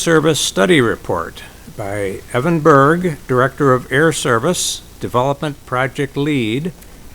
Service Study Report by Evan Berg, Director of Air Service, Development Project Lead,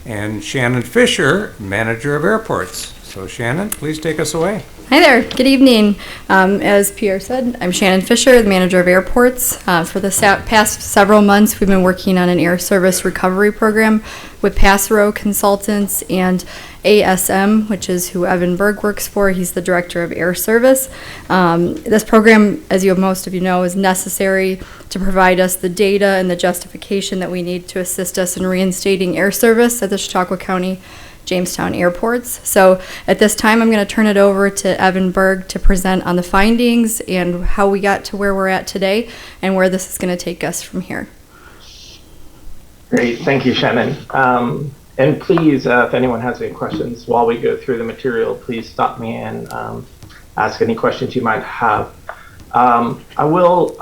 and Shannon Fischer, Manager of Airports. So Shannon, please take us away. Hi there, good evening. As Pierre said, I'm Shannon Fischer, the Manager of Airports. For the past several months, we've been working on an air service recovery program with Passero Consultants and ASM, which is who Evan Berg works for. He's the Director of Air Service. This program, as most of you know, is necessary to provide us the data and the justification that we need to assist us in reinstating air service at the Chautauqua County Jamestown airports. So at this time, I'm going to turn it over to Evan Berg to present on the findings and how we got to where we're at today and where this is going to take us from here. Great, thank you, Shannon. And please, if anyone has any questions while we go through the material, please stop me and ask any questions you might have. I will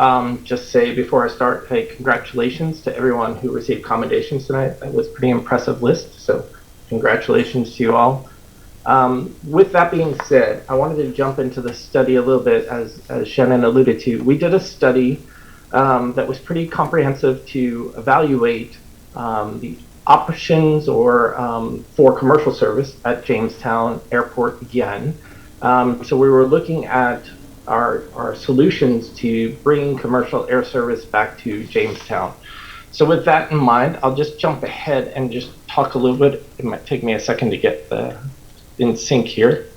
just say before I start, hey, congratulations to everyone who received commendations tonight. That was a pretty impressive list, so congratulations to you all. With that being said, I wanted to jump into the study a little bit, as Shannon alluded to. We did a study that was pretty comprehensive to evaluate the options or for commercial service at Jamestown Airport again. So we were looking at our solutions to bring commercial air service back to Jamestown. So with that in mind, I'll just jump ahead and just talk a little bit. It might take me a second to get in sync here.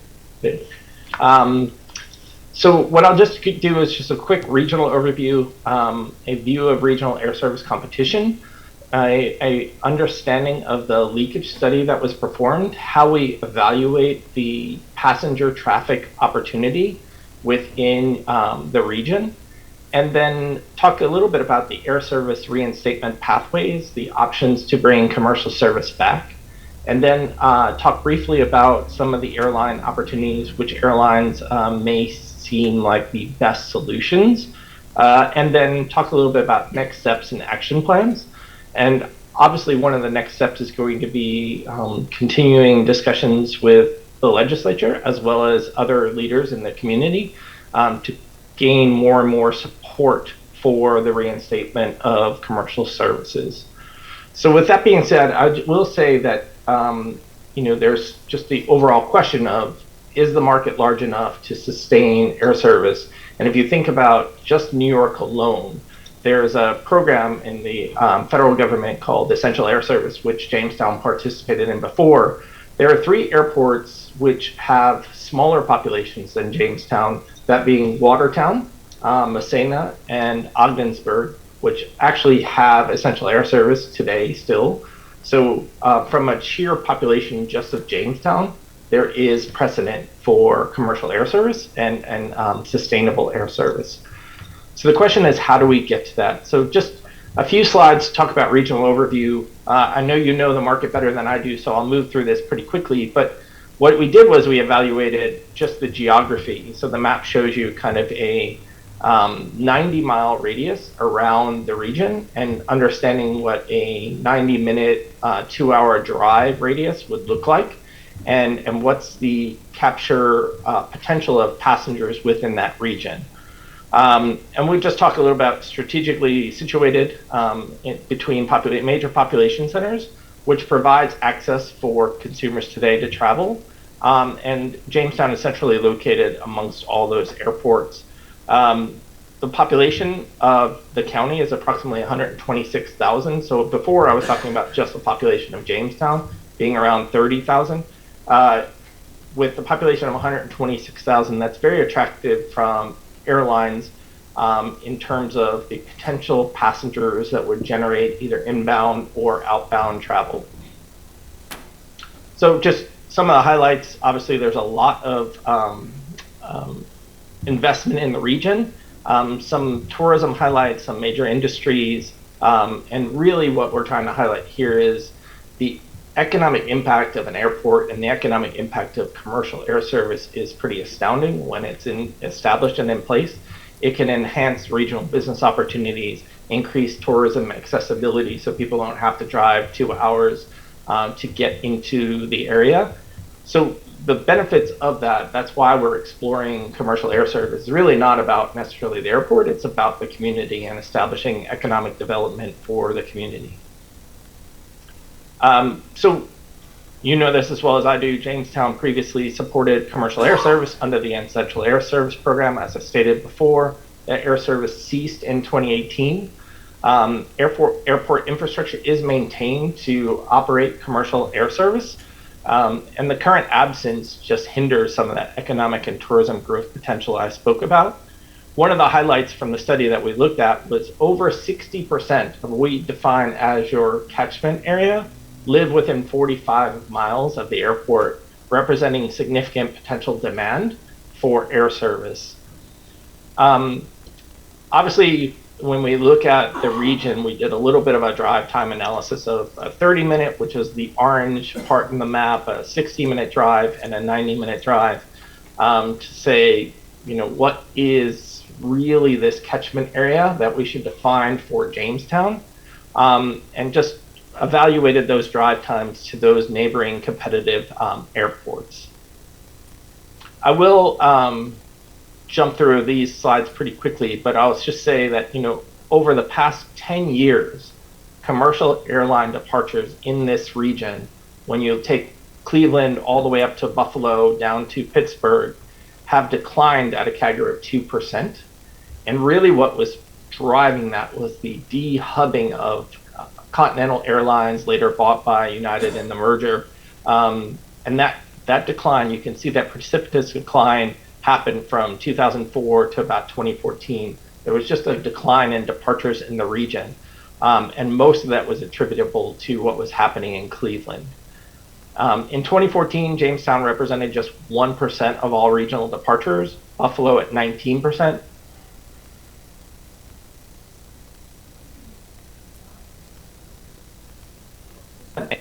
So what I'll just do is just a quick regional overview, a view of regional air service competition, a understanding of the leakage study that was performed, how we evaluate the passenger traffic opportunity within the region, and then talk a little bit about the air service reinstatement pathways, the options to bring commercial service back, and then talk briefly about some of the airline opportunities, which airlines may seem like the best solutions, and then talk a little bit about next steps and action plans. And obviously one of the next steps is going to be continuing discussions with the legislature as well as other leaders in the community to gain more and more support for the reinstatement of commercial services. So with that being said, I will say that there's just the overall question of, is the market large enough to sustain air service? And if you think about just New York alone, there's a program in the federal government called Essential Air Service, which Jamestown participated in before. There are 3 airports which have smaller populations than Jamestown, that being Watertown, Massena, and Ogdensburg, which actually have essential air service today still. So from a sheer population just of Jamestown, there is precedent for commercial air service and sustainable air service. So the question is, how do we get to that? So just a few slides to talk about regional overview. I know you know the market better than I do, so I'll move through this pretty quickly. But what we did was we evaluated just the geography. So the map shows you kind of a 90-mile radius around the region, and understanding what a 90-minute, 2-hour drive radius would look like, and what's the capture potential of passengers within that region. And we just talk a little about strategically situated between major population centers, which provides access for consumers today to travel. And Jamestown is centrally located amongst all those airports. The population of the county is approximately 126,000. So before I was talking about just the population of Jamestown being around 30,000. With the population of 126,000, that's very attractive from airlines in terms of the potential passengers that would generate either inbound or outbound travel. So just some of the highlights, obviously there's a lot of investment in the region, some tourism highlights, some major industries, and really what we're trying to highlight here is the economic impact of an airport, and the economic impact of commercial air service is pretty astounding when it's established and in place. It can enhance regional business opportunities, increase tourism accessibility so people don't have to drive 2 hours to get into the area. So the benefits of that's why we're exploring commercial air service. It's really not about necessarily the airport, it's about the community and establishing economic development for the community. So you know this as well as I do, Jamestown previously supported commercial air service under the Essential Air Service Program. As I stated before, that air service ceased in 2018. Airport infrastructure is maintained to operate commercial air service. And the current absence just hinders some of that economic and tourism growth potential I spoke about. One of the highlights from the study that we looked at was over 60% of what we define as your catchment area live within 45 miles of the airport, representing significant potential demand for air service. Obviously, when we look at the region, we did a little bit of a drive time analysis of a 30-minute, which is the orange part in the map, a 60-minute drive, and a 90-minute drive, to say, you know, what is really this catchment area that we should define for Jamestown, and just evaluated those drive times to those neighboring competitive airports. I will jump through these slides pretty quickly, but I'll just say that, you know, over the past 10 years, commercial airline departures in this region, when you take Cleveland all the way up to Buffalo down to Pittsburgh, have declined at a CAGR of 2%. And really what was driving that was the de-hubbing of Continental Airlines, later bought by United in the merger. And that decline, you can see that precipitous decline happened from 2004 to about 2014. There was just a decline in departures in the region. And most of that was attributable to what was happening in Cleveland. In 2014, Jamestown represented just 1% of all regional departures, Buffalo at 19%.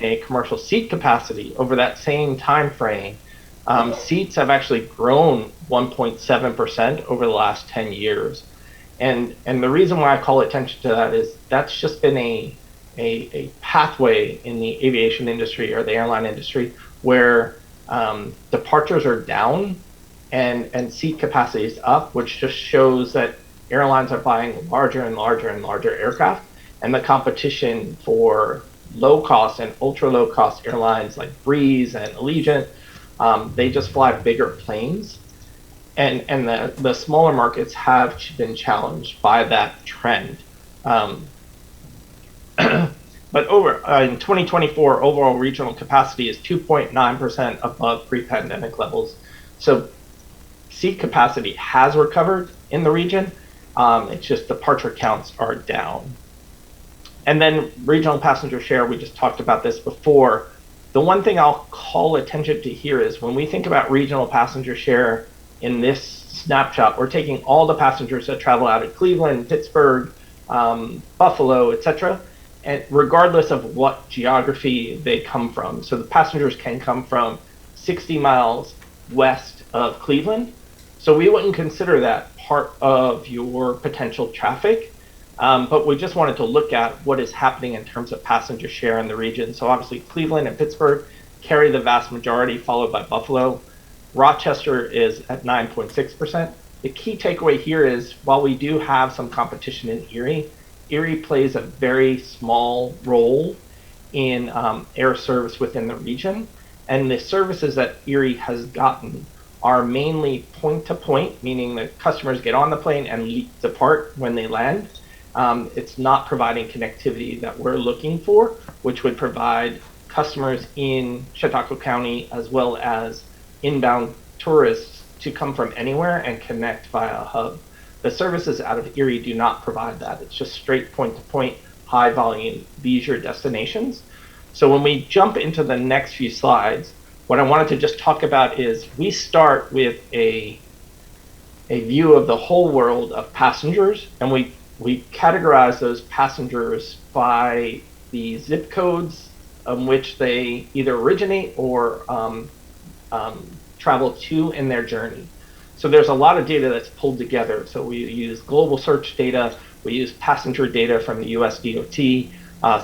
A commercial seat capacity over that same time frame, seats have actually grown 1.7% over the last 10 years. And the reason why I call attention to that is that's just been a pathway in the aviation industry or the airline industry where departures are down and seat capacity is up, which just shows that airlines are buying larger and larger and larger aircraft, and the competition for low cost and ultra low cost airlines like Breeze and Allegiant, they just fly bigger planes, and the smaller markets have been challenged by that trend. But in 2024, overall regional capacity is 2.9% above pre-pandemic levels. So seat capacity has recovered in the region. It's just departure counts are down. And then regional passenger share, we just talked about this before. The one thing I'll call attention to here is when we think about regional passenger share in this snapshot, we're taking all the passengers that travel out of Cleveland, Pittsburgh, Buffalo, etc., and regardless of what geography they come from. So the passengers can come from 60 miles west of Cleveland. So we wouldn't consider that part of your potential traffic. But we just wanted to look at what is happening in terms of passenger share in the region. So obviously Cleveland and Pittsburgh carry the vast majority, followed by Buffalo. Rochester is at 9.6%. The key takeaway here is while we do have some competition in Erie plays a very small role in air service within the region. And the services that Erie has gotten are mainly point-to-point, meaning the customers get on the plane and depart when they land. It's not providing connectivity that we're looking for, which would provide customers in Chautauqua County as well as inbound tourists to come from anywhere and connect via a hub. The services out of Erie do not provide that. It's just straight point-to-point, high-volume leisure destinations. So when we jump into the next few slides, what I wanted to just talk about is we start with a view of the whole world of passengers, and we categorize those passengers by the zip codes in which they either originate or travel to in their journey. So there's a lot of data that's pulled together. So we use global search data, we use passenger data from the US DOT,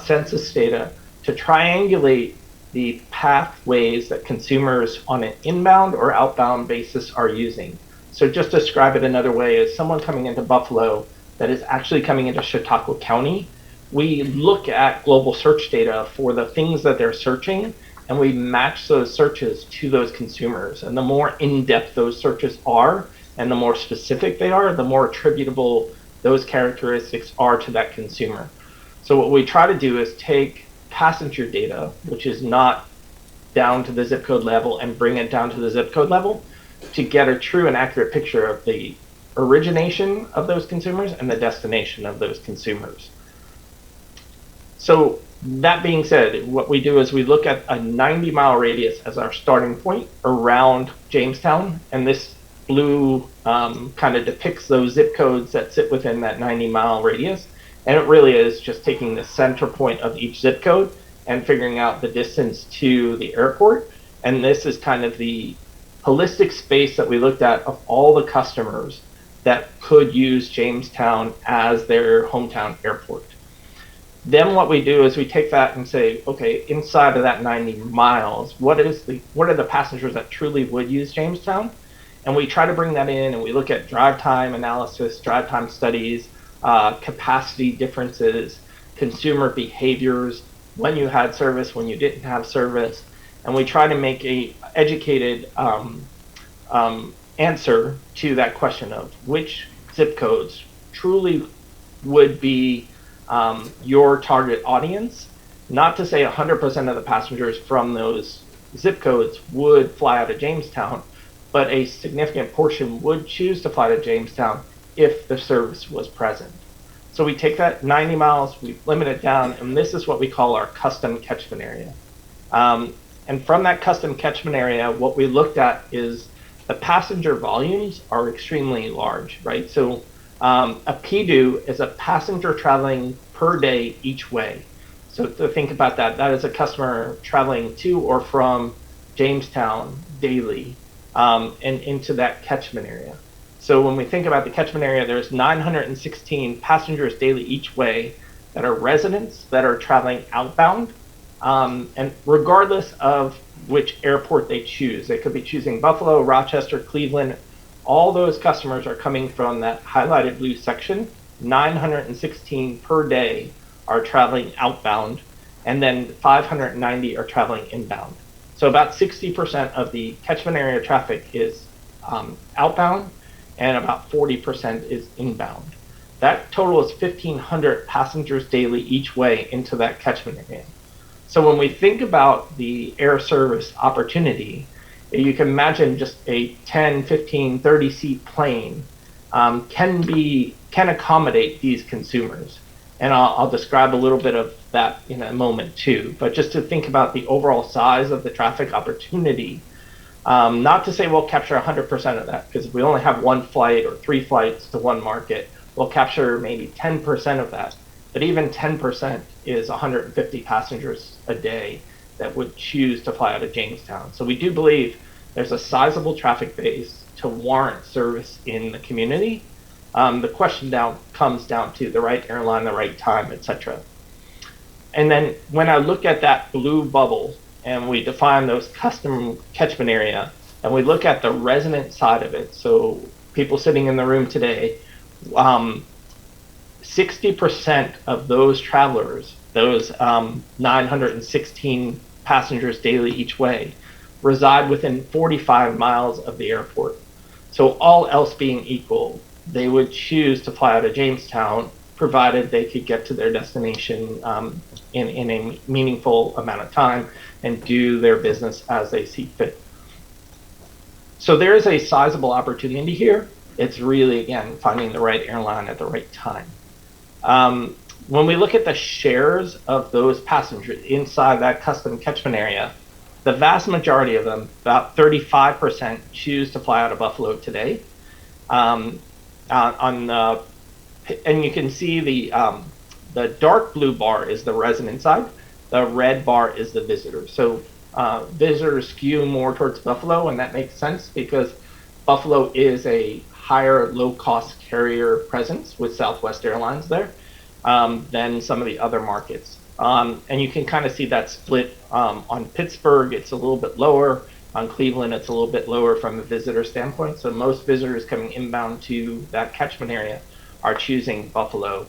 census data to triangulate the pathways that consumers on an inbound or outbound basis are using. So just to describe it another way, is someone coming into Buffalo that is actually coming into Chautauqua County, we look at global search data for the things that they're searching, and we match those searches to those consumers. And the more in-depth those searches are, and the more specific they are, the more attributable those characteristics are to that consumer. So what we try to do is take passenger data, which is not down to the zip code level, and bring it down to the zip code level to get a true and accurate picture of the origination of those consumers and the destination of those consumers. So that being said, what we do is we look at a 90-mile radius as our starting point around Jamestown, and this blue kind of depicts those zip codes that sit within that 90-mile radius. And it really is just taking the center point of each zip code and figuring out the distance to the airport. And this is kind of the holistic space that we looked at of all the customers that could use Jamestown as their hometown airport. Then what we do is we take that and say, okay, inside of that 90 miles, what are the passengers that truly would use Jamestown? And we try to bring that in, and we look at drive time analysis, drive time studies, capacity differences, consumer behaviors, when you had service, when you didn't have service, and we try to make a educated answer to that question of which zip codes truly would be your target audience. Not to say 100% of the passengers from those zip codes would fly out of Jamestown, but a significant portion would choose to fly to Jamestown if the service was present. So we take that 90 miles, we limit it down, and this is what we call our custom catchment area. And from that custom catchment area, what we looked at is the passenger volumes are extremely large, right? So a PDU is a passenger traveling per day each way. So to think about that, that is a customer traveling to or from Jamestown daily and into that catchment area. So when we think about the catchment area, there's 916 passengers daily each way that are residents that are traveling outbound. And regardless of which airport they choose, they could be choosing Buffalo, Rochester, Cleveland. All those customers are coming from that highlighted blue section. 916 per day are traveling outbound, and then 590 are traveling inbound. So about 60% of the catchment area traffic is outbound, and about 40% is inbound. That total is 1,500 passengers daily each way into that catchment area. So when we think about the air service opportunity, you can imagine just a 10, 15, 30 seat plane can accommodate these consumers. And I'll describe a little bit of that in a moment too. But just to think about the overall size of the traffic opportunity, not to say we'll capture 100% of that, because if we only have one flight or 3 flights to one market, we'll capture maybe 10% of that. But even 10% is 150 passengers a day that would choose to fly out of Jamestown. So we do believe there's a sizable traffic base to warrant service in the community. The question comes down to the right airline, the right time, etc. And then when I look at that blue bubble and we define those custom catchment area, and we look at the resident side of it, so people sitting in the room today, 60% of those travelers, those 916 passengers daily each way, reside within 45 miles of the airport. So all else being equal, they would choose to fly out of Jamestown, provided they could get to their destination in a meaningful amount of time and do their business as they see fit. So there is a sizable opportunity here. It's really, again, finding the right airline at the right time. When we look at the shares of those passengers inside that custom catchment area, the vast majority of them, about 35%, choose to fly out of Buffalo today. And you can see the dark blue bar is the resident side. The red bar is the visitor. So visitors skew more towards Buffalo, and that makes sense because Buffalo is a higher low-cost carrier presence with Southwest Airlines there than some of the other markets. And you can kind of see that split on Pittsburgh, it's a little bit lower. On Cleveland, it's a little bit lower from a visitor standpoint. So most visitors coming inbound to that catchment area are choosing Buffalo.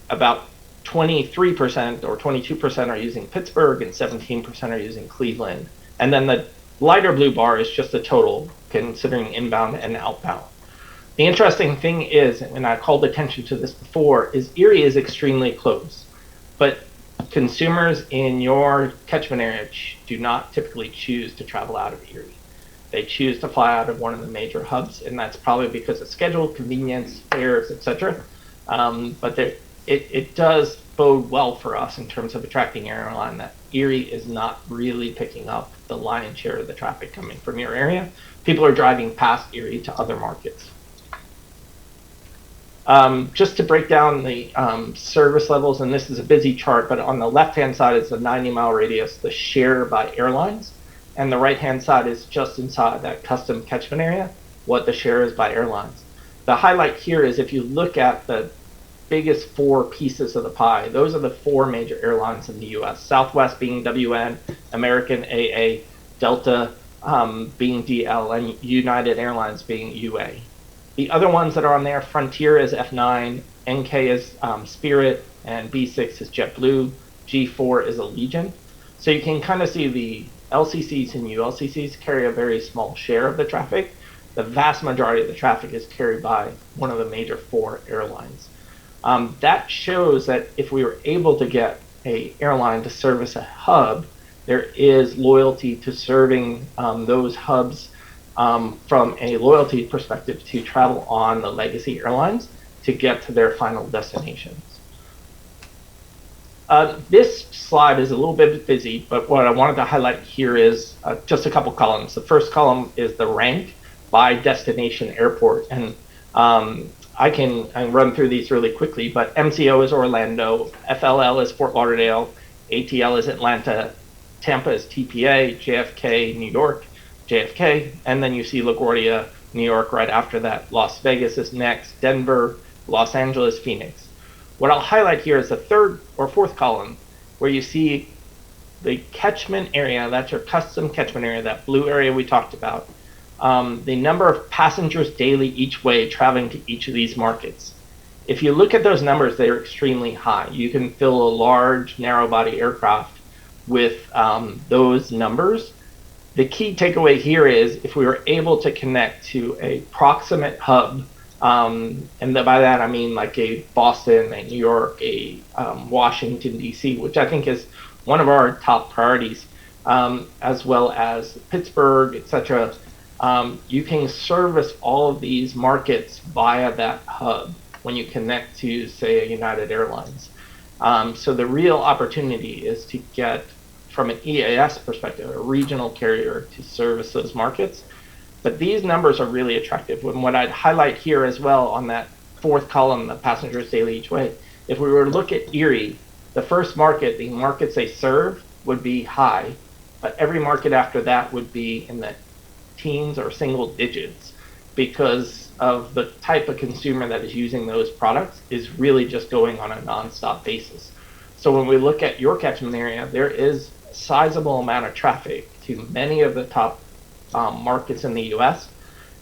About 23% or 22% are using Pittsburgh and 17% are using Cleveland. And then the lighter blue bar is just the total, considering inbound and outbound. The interesting thing is, and I called attention to this before, is Erie is extremely close. But consumers in your catchment area do not typically choose to travel out of Erie. They choose to fly out of one of the major hubs, and that's probably because of schedule, convenience, fares, etc. But it does bode well for us in terms of attracting airline that Erie is not really picking up the lion's share of the traffic coming from your area. People are driving past Erie to other markets. Just to break down the service levels, and this is a busy chart, but on the left-hand side is the 90-mile radius, the share by airlines, and the right-hand side is just inside that custom catchment area, what the share is by airlines. The highlight here is if you look at the biggest four pieces of the pie, those are the four major airlines in the U.S. Southwest being WN, American AA, Delta being DL, and United Airlines being UA. The other ones that are on there, Frontier is F9, NK is Spirit, and B6 is JetBlue, G4 is Allegiant. So you can kind of see the LCCs and ULCCs carry a very small share of the traffic. The vast majority of the traffic is carried by one of the major four airlines. That shows that if we were able to get an airline to service a hub, there is loyalty to serving those hubs from a loyalty perspective to travel on the legacy airlines to get to their final destinations. This slide is a little bit busy, but what I wanted to highlight here is just a couple columns. The first column is the rank by destination airport, and I can run through these really quickly, but MCO is Orlando, FLL is Fort Lauderdale, ATL is Atlanta, Tampa is TPA, JFK, New York, JFK, and then you see LaGuardia, New York right after that. Las Vegas is next, Denver, Los Angeles, Phoenix. What I'll highlight here is the third or fourth column where you see the catchment area, that's your custom catchment area, that blue area we talked about, the number of passengers daily each way traveling to each of these markets. If you look at those numbers, they're extremely high. You can fill a large narrow body aircraft with those numbers. The key takeaway here is if we were able to connect to a proximate hub, and by that I mean like a Boston, a New York, a Washington, D.C., which I think is one of our top priorities, as well as Pittsburgh, etc. You can service all of these markets via that hub when you connect to, say, a United Airlines. So the real opportunity is to get, from an EAS perspective, a regional carrier to service those markets. But these numbers are really attractive. And what I'd highlight here as well on that fourth column, the passengers daily each way, if we were to look at Erie, the first market, the markets they serve would be high, but every market after that would be in the teens or single digits because of the type of consumer that is using those products is really just going on a nonstop basis. So when we look at your catchment area, there is a sizable amount of traffic to many of the top markets in the US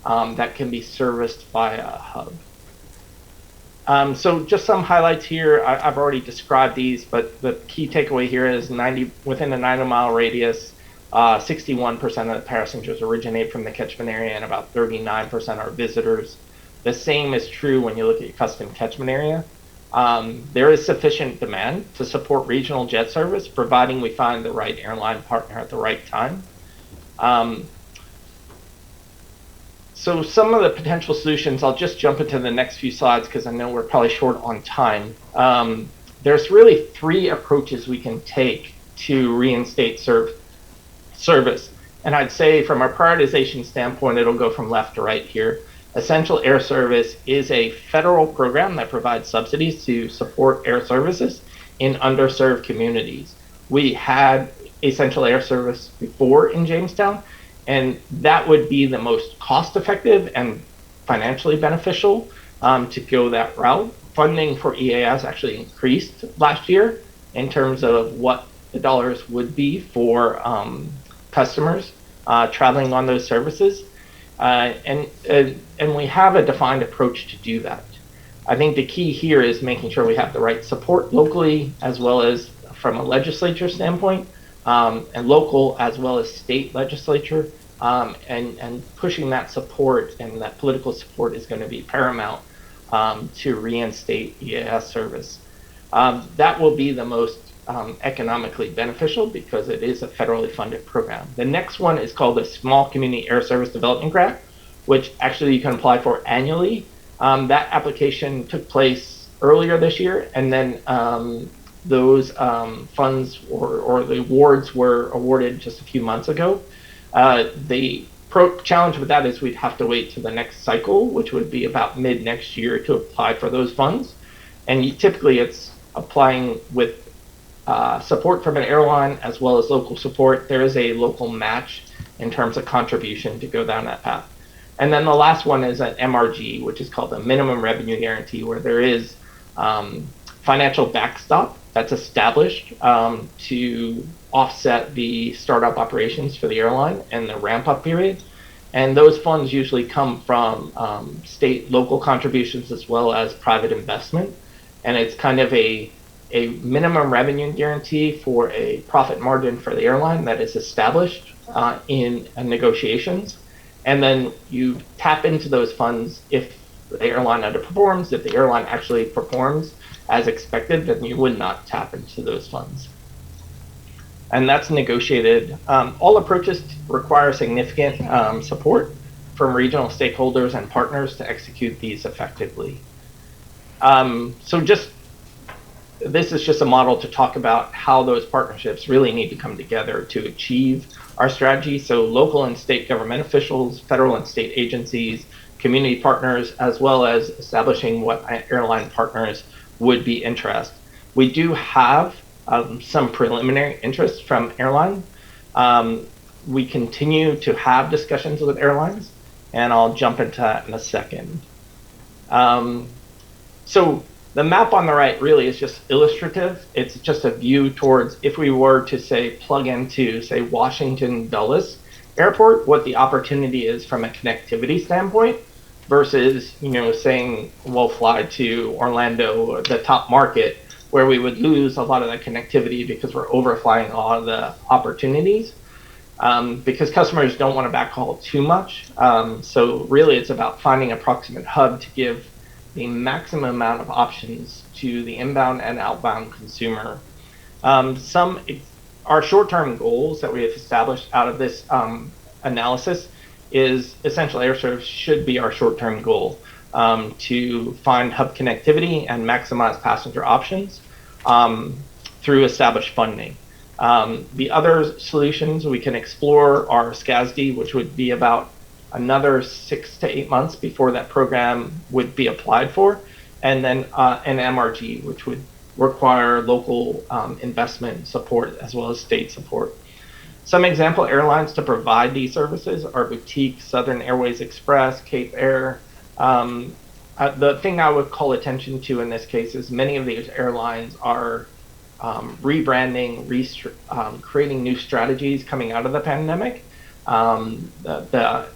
that can be serviced by a hub. So just some highlights here. I've already described these, but the key takeaway here is within a 90-mile radius, 61% of the passengers originate from the catchment area and about 39% are visitors. The same is true when you look at your custom catchment area. There is sufficient demand to support regional jet service, providing we find the right airline partner at the right time. So some of the potential solutions, I'll just jump into the next few slides because I know we're probably short on time. There's really three approaches we can take to reinstate service. And I'd say from a prioritization standpoint, it'll go from left to right here. Essential Air Service is a federal program that provides subsidies to support air services in underserved communities. We had Essential Air Service before in Jamestown, and that would be the most cost-effective and financially beneficial to go that route. funding for EAS actually increased last year in terms of what the dollars would be for customers traveling on those services. And we have a defined approach to do that. I think the key here is making sure we have the right support locally, as well as from a legislature standpoint, and local as well as state legislature, and pushing that support, and that political support is going to be paramount to reinstate EAS service. That will be the most economically beneficial because it is a federally funded program. The next one is called the Small Community Air Service Development Grant, which actually you can apply for annually. That application took place earlier this year, and then those funds or the awards were awarded just a few months ago. The challenge with that is we'd have to wait to the next cycle, which would be about mid next year, to apply for those funds. And typically it's applying with support from an airline as well as local support. There is a local match in terms of contribution to go down that path. And then the last one is an MRG, which is called the Minimum Revenue Guarantee, where there is financial backstop that's established to offset the startup operations for the airline and the ramp-up period. And those funds usually come from state, local contributions as well as private investment. And it's kind of a minimum revenue guarantee for a profit margin for the airline that is established in negotiations. And then you tap into those funds if the airline underperforms. If the airline actually performs as expected, then you would not tap into those funds. And that's negotiated. All approaches require significant support from regional stakeholders and partners to execute these effectively. This is just a model to talk about how those partnerships really need to come together to achieve our strategy. So local and state government officials, federal and state agencies, community partners, as well as establishing what airline partners would be interested. We do have some preliminary interest from airlines. We continue to have discussions with airlines, and I'll jump into that in a second. So the map on the right really is just illustrative. It's just a view towards if we were to say plug into, say, Washington Dulles Airport, what the opportunity is from a connectivity standpoint versus, saying we'll fly to Orlando or the top market, where we would lose a lot of the connectivity because we're overflying a lot of the opportunities, because customers don't want to backhaul too much. So really it's about finding a proximate hub to give the maximum amount of options to the inbound and outbound consumer. Our short-term goals that we have established out of this analysis is essential air service should be our short-term goal, to find hub connectivity and maximize passenger options through established funding. The other solutions we can explore are SCASD, which would be about another 6 to 8 months before that program would be applied for, and then an MRG, which would require local investment support as well as state support. Some example airlines to provide these services are Boutique, Southern Airways Express, Cape Air. The thing I would call attention to in this case is many of these airlines are rebranding, creating new strategies coming out of the pandemic. The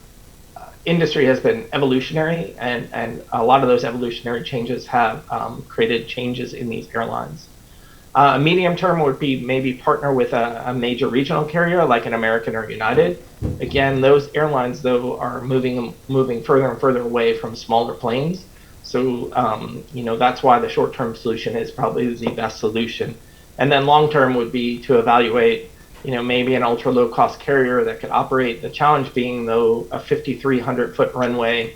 industry has been evolutionary, and a lot of those evolutionary changes have created changes in these airlines. A medium term would be maybe partner with a major regional carrier like an American or United. Again, those airlines though are moving further and further away from smaller planes. So that's why the short-term solution is probably the best solution. And then long-term would be to evaluate maybe an ultra low cost carrier that could operate. The challenge being though, a 5,300 foot runway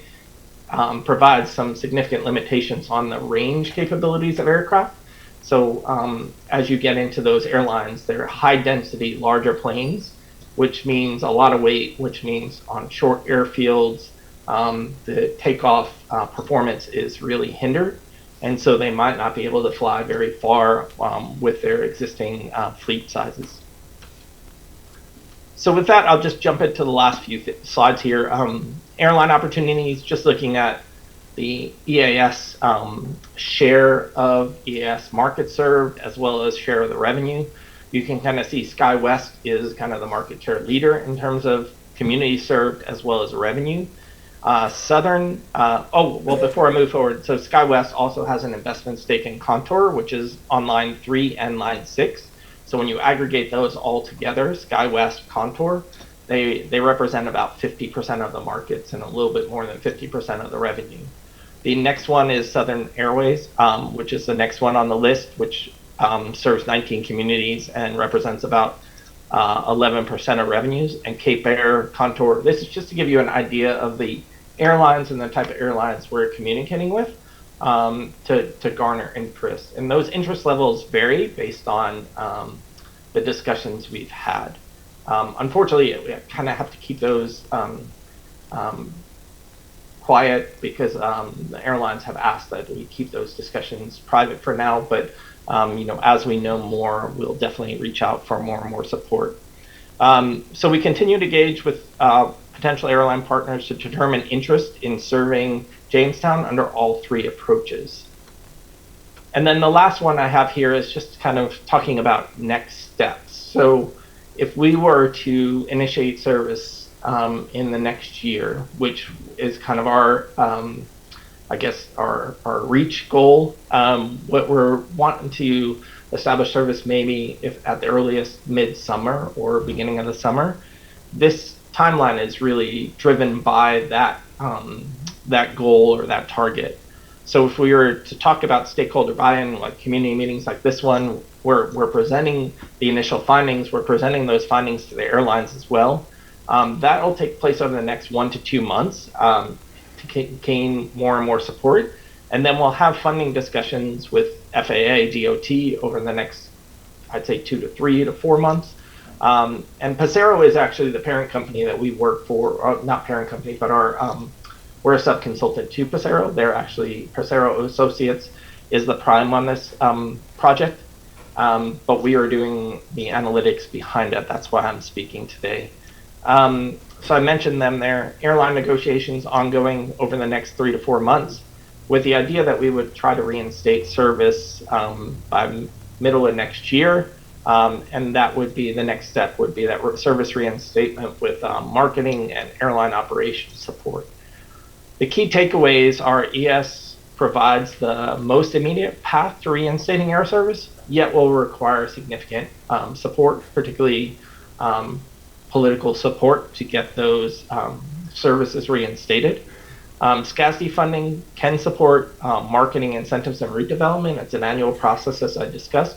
provides some significant limitations on the range capabilities of aircraft. So as you get into those airlines, they're high density, larger planes, which means a lot of weight, which means on short airfields, the takeoff performance is really hindered. And so they might not be able to fly very far with their existing fleet sizes. So with that, I'll just jump into the last few slides here. Airline opportunities, just looking at the EAS share of EAS market served, as well as share of the revenue. You can kind of see SkyWest is kind of the market share leader in terms of community served as well as revenue. Before I move forward, so SkyWest also has an investment stake in Contour, which is on line 3 and line 6. So when you aggregate those all together, SkyWest, Contour, they represent about 50% of the markets and a little bit more than 50% of the revenue. The next one is Southern Airways, which is the next one on the list, which serves 19 communities and represents about 11% of revenues. And Cape Air, Contour, this is just to give you an idea of the airlines and the type of airlines we're communicating with to garner interest. And those interest levels vary based on the discussions we've had. Unfortunately, we kind of have to keep those quiet because the airlines have asked that we keep those discussions private for now. But as we know more, we'll definitely reach out for more and more support. So we continue to engage with potential airline partners to determine interest in serving Jamestown under all 3 approaches. And then the last one I have here is just kind of talking about next steps. So if we were to initiate service in the next year, which is kind of our reach goal, what we're wanting to establish service maybe if at the earliest midsummer or beginning of the summer. This timeline is really driven by that goal or that target. So if we were to talk about stakeholder buy-in, like community meetings like this one, we're presenting the initial findings, we're presenting those findings to the airlines as well. That'll take place over the next 1 to 2 months to gain more and more support. And then we'll have funding discussions with FAA, DOT over the next, I'd say 2 to 3 to 4 months. And Passero is actually the parent company that we work for, or not parent company, but we're a sub-consultant to Passero. They're actually, Passero Associates is the prime on this project, but we are doing the analytics behind it. That's why I'm speaking today. So I mentioned them there. Airline negotiations ongoing over the next 3 to 4 months, with the idea that we would try to reinstate service by middle of next year. And that would be the next step, would be that service reinstatement with marketing and airline operations support. The key takeaways are ES provides the most immediate path to reinstating air service, yet will require significant support, particularly political support to get those services reinstated. SCASD funding can support marketing incentives and route development. It's an annual process, as I discussed.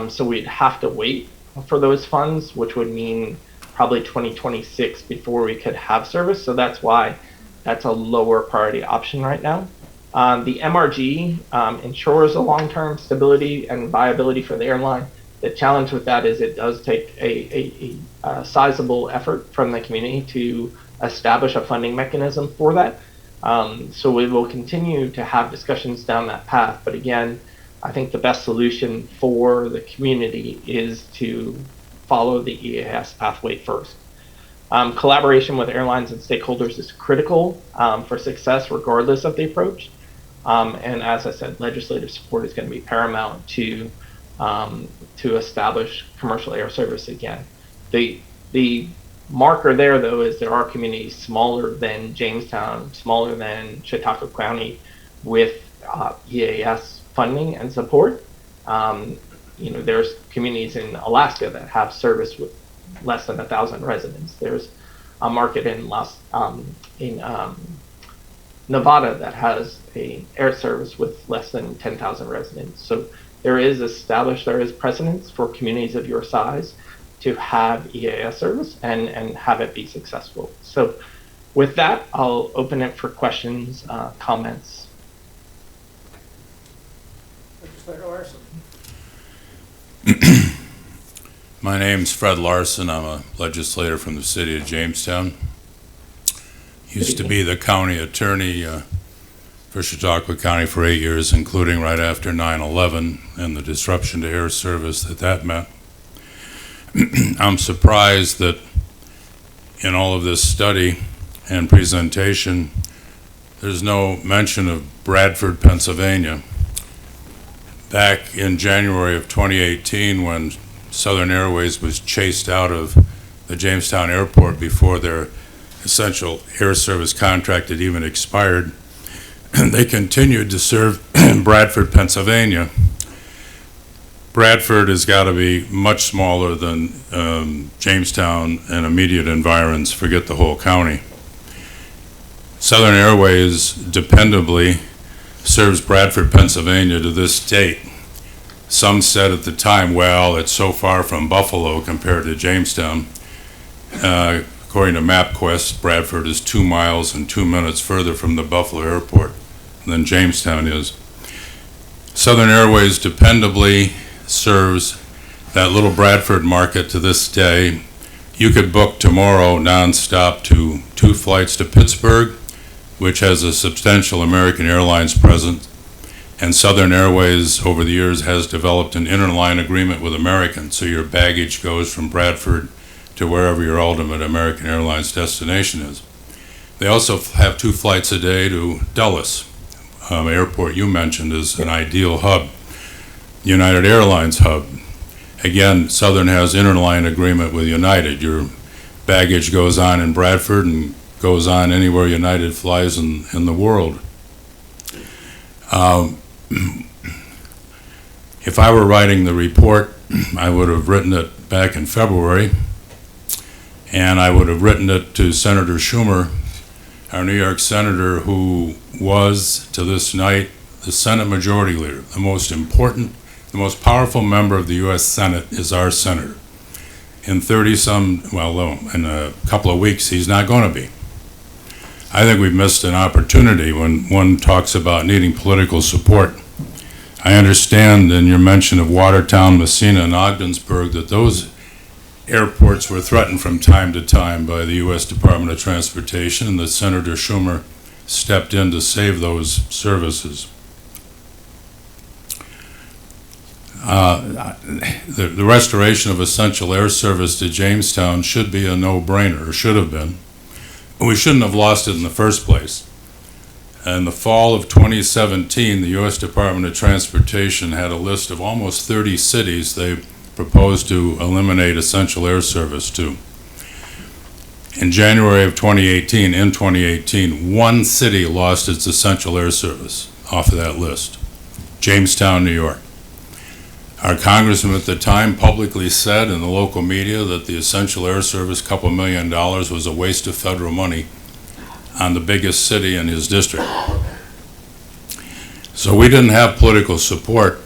So we'd have to wait for those funds, which would mean probably 2026 before we could have service. So that's why that's a lower priority option right now. The MRG ensures a long-term stability and viability for the airline. The challenge with that is it does take a sizable effort from the community to establish a funding mechanism for that. So we will continue to have discussions down that path. But again, I think the best solution for the community is to follow the EAS pathway first. Collaboration with airlines and stakeholders is critical for success regardless of the approach. And as I said, legislative support is going to be paramount to establish commercial air service again. The marker there, though, is there are communities smaller than Jamestown, smaller than Chautauqua County with EAS funding and support. There's communities in Alaska that have service with less than 1,000 residents. There's a market in Nevada that has a air service with less than 10,000 residents. So there is precedence for communities of your size to have EAS service and have it be successful. So with that, I'll open it for questions, comments. Legislator Larson. My name's Fred Larson. I'm a legislator from the city of Jamestown. Used to be the county attorney for Chautauqua County for 8 years, including right after 9/11 and the disruption to air service that meant. I'm surprised that in all of this study and presentation, there's no mention of Bradford, Pennsylvania. Back in January of 2018, when Southern Airways was chased out of the Jamestown airport before their essential air service contract had even expired, they continued to serve Bradford, Pennsylvania. Bradford has got to be much smaller than Jamestown and immediate environs, forget the whole county. Southern Airways dependably serves Bradford, Pennsylvania to this date. Some said at the time, well, it's so far from Buffalo compared to Jamestown. According to MapQuest, Bradford is 2 miles and 2 minutes further from the Buffalo airport than Jamestown is. Southern Airways dependably serves that little Bradford market to this day. You could book tomorrow nonstop to 2 flights to Pittsburgh, which has a substantial American Airlines presence, and Southern Airways over the years has developed an interline agreement with American, so your baggage goes from Bradford to wherever your ultimate American Airlines destination is. They also have 2 flights a day to Dulles, airport you mentioned is an ideal hub. United Airlines hub. Again, Southern has interline agreement with United. Your baggage goes on in Bradford and goes on anywhere United flies in the world. If I were writing the report, I would have written it back in February, and I would have written it to Senator Schumer, our New York senator, who was, to this night, the Senate Majority Leader. The most important, the most powerful member of the U.S. Senate is our senator. In in a couple of weeks, he's not going to be. I think we've missed an opportunity when one talks about needing political support. I understand in your mention of Watertown, Messina, and Ogdensburg that those airports were threatened from time to time by the U.S. Department of Transportation, and that Senator Schumer stepped in to save those services. The restoration of essential air service to Jamestown should be a no-brainer, or should have been. We shouldn't have lost it in the first place. In the fall of 2017, the U.S. Department of Transportation had a list of almost 30 cities they proposed to eliminate essential air service to. In January of 2018, 1 city lost its essential air service off of that list, Jamestown, New York. Our congressman at the time publicly said in the local media that the essential air service, $2 million, was a waste of federal money on the biggest city in his district. So we didn't have political support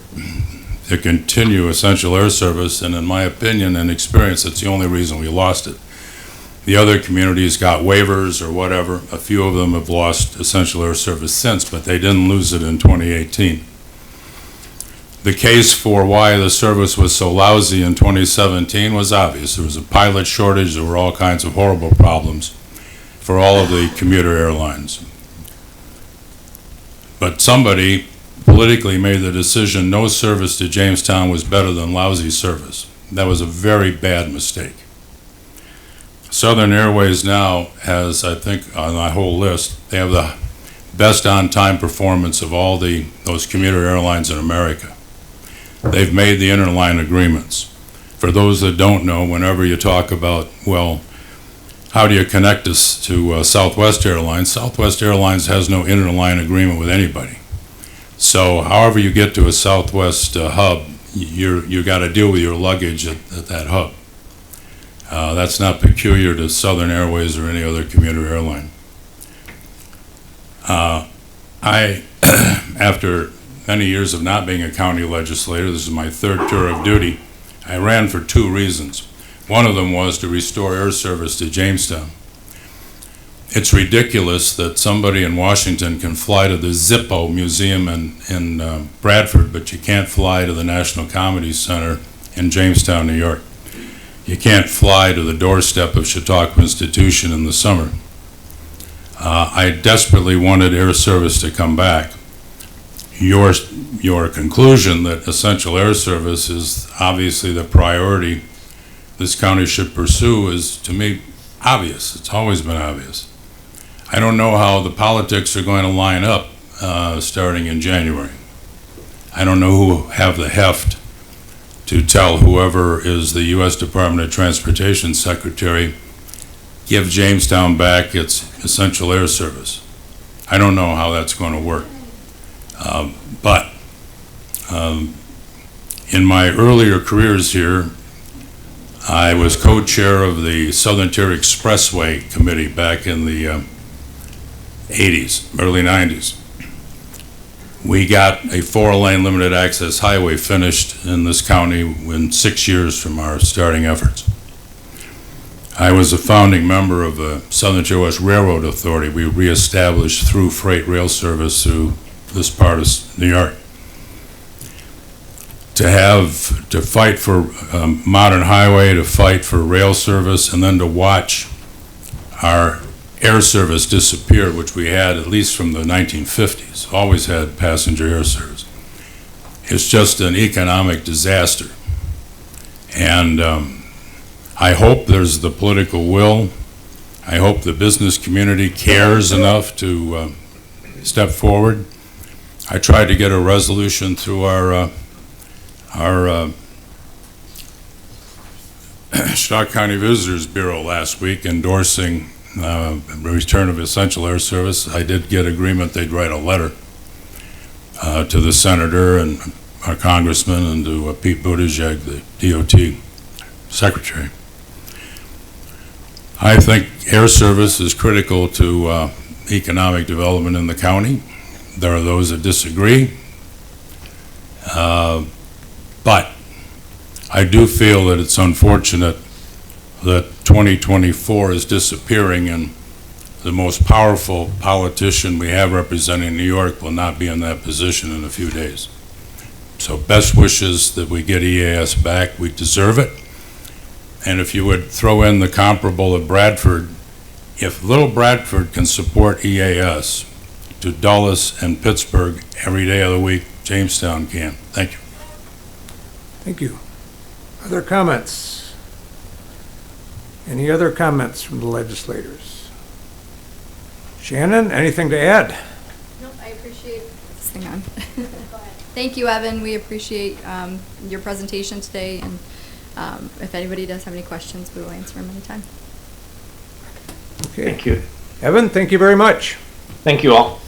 to continue essential air service, and in my opinion and experience, that's the only reason we lost it. The other communities got waivers or whatever. A few of them have lost essential air service since, but they didn't lose it in 2018. The case for why the service was so lousy in 2017 was obvious. There was a pilot shortage. There were all kinds of horrible problems for all of the commuter airlines. But somebody politically made the decision no service to Jamestown was better than lousy service. That was a very bad mistake. Southern Airways now has, I think, on that whole list, they have the best on-time performance of all those commuter airlines in America. They've made the interline agreements. For those that don't know, whenever you talk about, well, how do you connect us to Southwest Airlines? Southwest Airlines has no interline agreement with anybody. So however you get to a Southwest hub, you got to deal with your luggage at that hub. That's not peculiar to Southern Airways or any other commuter airline. After many years of not being a county legislator, this is my 3rd tour of duty, I ran for 2 reasons. One of them was to restore air service to Jamestown. It's ridiculous that somebody in Washington can fly to the Zippo Museum in Bradford, but you can't fly to the National Comedy Center in Jamestown, New York. You can't fly to the doorstep of Chautauqua Institution in the summer. I desperately wanted air service to come back. Your conclusion that essential air service is obviously the priority this county should pursue is, to me, obvious. It's always been obvious. I don't know how the politics are going to line up starting in January. I don't know who have the heft to tell whoever is the U.S. Department of Transportation Secretary, give Jamestown back its essential air service. I don't know how that's going to work. But in my earlier careers here, I was co-chair of the Southern Tier Expressway Committee back in the 80s, early 90s. We got a 4-lane limited access highway finished in this county in 6 years from our starting efforts. I was a founding member of the Southern Tier West Railroad Authority. We reestablished through freight rail service through this part of New York. To fight for a modern highway, to fight for rail service, and then to watch our air service disappear, which we had at least from the 1950s, always had passenger air service. It's just an economic disaster. And I hope there's the political will. I hope the business community cares enough to step forward. I tried to get a resolution through our Chautauqua County Visitors Bureau last week endorsing return of essential air service. I did get agreement they'd write a letter to the senator and our congressman and to Pete Buttigieg, the DOT secretary. I think air service is critical to economic development in the county. There are those that disagree. But I do feel that it's unfortunate that 2024 is disappearing and the most powerful politician we have representing New York will not be in that position in a few days. So best wishes that we get EAS back. We deserve it. And if you would throw in the comparable of Bradford, if little Bradford can support EAS to Dulles and Pittsburgh every day of the week, Jamestown can. Thank you. Thank you. Other comments? Any other comments from the legislators? Shannon, anything to add? Nope, I appreciate this thing on. Thank you, Evan. We appreciate your presentation today, and if anybody does have any questions, we will answer them anytime. Okay. Thank you. Evan, thank you very much. Thank you all.